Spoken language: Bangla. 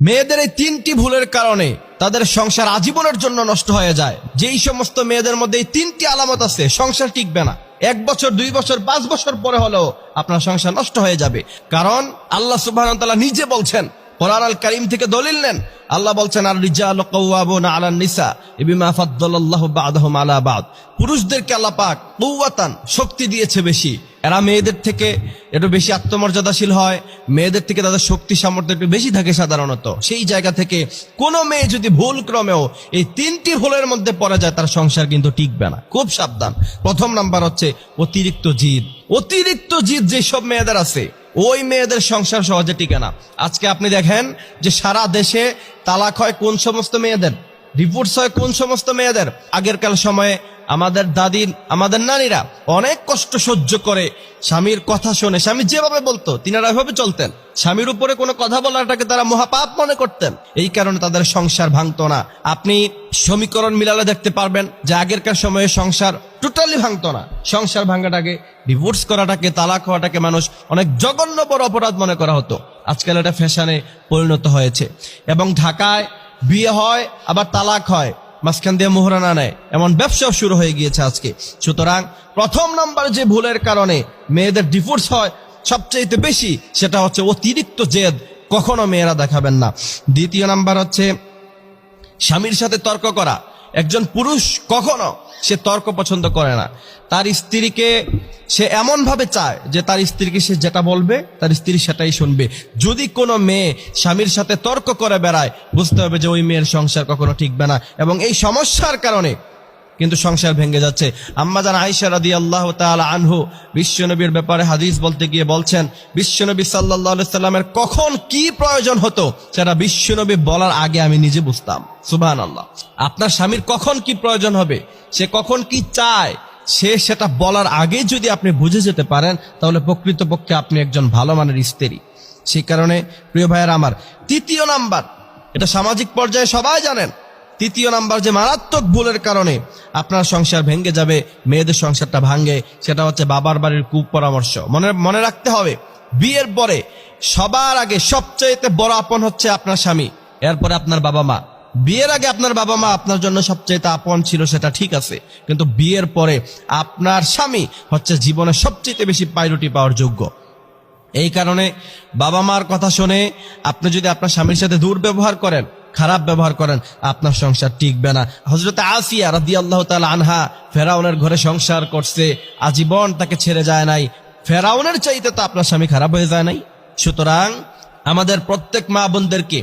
মেয়েদের এই তিনটি ভুলের কারণে তাদের সংসার আজীবনের জন্য নষ্ট হয়ে যায়। যেই সমস্ত মেয়েদের মধ্যে এই তিনটি আলামত আছে, সংসার টিকবে না। 1 বছর 2 বছর 5 বছর পরে হলেও আপনার সংসার নষ্ট হয়ে যাবে। কারণ আল্লাহ সুবহানাহু ওয়া তাআলা নিজে বলছেন, কোরআন আল কারীম থেকে দলিল নেন। আল্লাহ বলছেন, আর রিজালু কাওয়ামুনা আলান নিসা বিমা ফাদ্দালাল্লাহু বা'দাহুম আলা বা'দ। পুরুষদেরকে আল্লাহ পাক কুওয়াতান, শক্তি দিয়েছে বেশি। এরা মেয়েদের থেকে একটু বেশি আত্মমর্যাদাশীল হয়, মেয়েদের থেকে তাদের শক্তি সামর্থ্য একটু বেশি থাকে সাধারণত। সেই জায়গা থেকে কোনো মেয়ে যদি ভুল ক্রমেও এই তিনটি ভুলের মধ্যে পড়ে যায়, তার সংসার কিন্তু টিকবে না। খুব সাবধান। প্রথম নাম্বার হচ্ছে অতিরিক্ত জিদ। অতিরিক্ত জিদ যেসব মেয়েদের আছে, ওই মেয়েদের সংসার সহজে টিকে না। আজকে আপনি দেখেন যে সারা দেশে তালাক হয় কোন সমস্ত মেয়েদের, ডিভোর্স হয় কোন সমস্ত মেয়েদের। আগেরকার সময়ে আমাদের দাদি, আমাদের নারীরা অনেক কষ্ট সহ্য করে স্বামীর কথা শুনে, স্বামী যেভাবে বলতো তিনারা ওইভাবে চলতেন। স্বামীর উপরে কোনো কথা বলাটাকে তারা মহাপাপ মনে করতেন। এই কারণে তাদের সংসার ভাঙতো না। আপনি সমীকরণ মিলালে দেখতে পারবেন যে আগেরকার সময়ে সংসার টোটালি ভাঙতো না। সংসার ভাঙাটাকে, ডিভোর্স করাটাকে, তালাক হওয়াটাকে মানুষ অনেক জঘন্য বড় অপরাধ মনে করা হতো। আজকাল এটা ফ্যাশনে পরিণত হয়েছে। এবং ঢাকায় বিয়ে হয় আবার তালাক হয়, মাঝখান দিয়ে মোহরানা নেয়, এমন ব্যবসাও শুরু হয়ে গিয়েছে আজকে। সুতরাং প্রথম নাম্বার যে ভুলের কারণে মেয়েদের ডিভোর্স হয় সবচেয়ে বেশি, সেটা হচ্ছে অতিরিক্ত জেদ। কখনো মেয়েরা দেখাবেন না। দ্বিতীয় নাম্বার হচ্ছে স্বামীর সাথে তর্ক করা। একজন পুরুষ কখনো সে তর্ক পছন্দ করে না। তার স্ত্রীকে সে এমন ভাবে চায় যে তার স্ত্রীকে সে যেটা বলবে তার স্ত্রী সেটাই শুনবে। যদি কোনো মেয়ে স্বামীর সাথে তর্ক করে বেড়ায়, বুঝতে হবে যে ওই মেয়ের সংসার কখনো টিকবে না। এবং এই সমস্যার কারণে কিন্তু সংসার ভেঙে যাচ্ছে। আম্মাজান আয়েশা রাদিয়াল্লাহু তাআলা আনহু বিশ্বনবীর ব্যাপারে হাদিস বলতে গিয়ে বলছেন, বিশ্বনবী সাল্লাল্লাহু আলাইহি সাল্লামের কখন কি প্রয়োজন হতো সেটা বিশ্বনবী বলার আগে আমি নিজে বুঝতাম। সুবহানাল্লাহ। আপনার স্বামীর কখন কি প্রয়োজন হবে, সে কখন কি চায়, সে সেটা বলার আগে যদি আপনি বুঝে যেতে পারেন, তাহলে প্রকৃতপক্ষে আপনি একজন ভালো মানের স্ত্রী। সেই কারণে প্রিয় ভাইয়েরা আমার, তৃতীয় নাম্বার, এটা সামাজিক পর্যায়ে সবাই জানেন, তৃতীয় নাম্বার যে মারাত্মক ভুলের কারণে আপনার সংসার ভেঙে যাবে, মেয়েদের সংসারটা ভাঙে, সেটা হচ্ছে বাবার বাড়ির কুপরামর্শ। মনে রাখতে হবে, বিয়ের পরে সবার আগে সবচাইতে বড় আপন হচ্ছে আপনার স্বামী, এরপরে আপনার বাবা মা। বিয়ের আগে আপনার বাবা মা আপনার জন্য সবচাইতে আপন ছিল, সেটা ঠিক আছে, কিন্তু বিয়ের পরে আপনার স্বামী হচ্ছে জীবনে সবচাইতে বেশি প্রায়োরিটি পাওয়ার যোগ্য। এই কারণে বাবা মার কথা শুনে আপনি যদি আপনার স্বামীর সাথে দুর্ব্যবহার করেন, খারাপ ব্যবহার করেন, আপনার সংসার টিকবে না। হযরত আসিয়া রাদিয়াল্লাহু তাআলা আনহা ফেরাউনের ঘরে সংসার করছে, আজীবন তাকে ছেড়ে যায় নাই। ফেরাউনের চাইতে তো আপনার স্বামী খারাপ হয়ে যায় নাই। সুতরাং আমাদের প্রত্যেক মা বোনদেরকে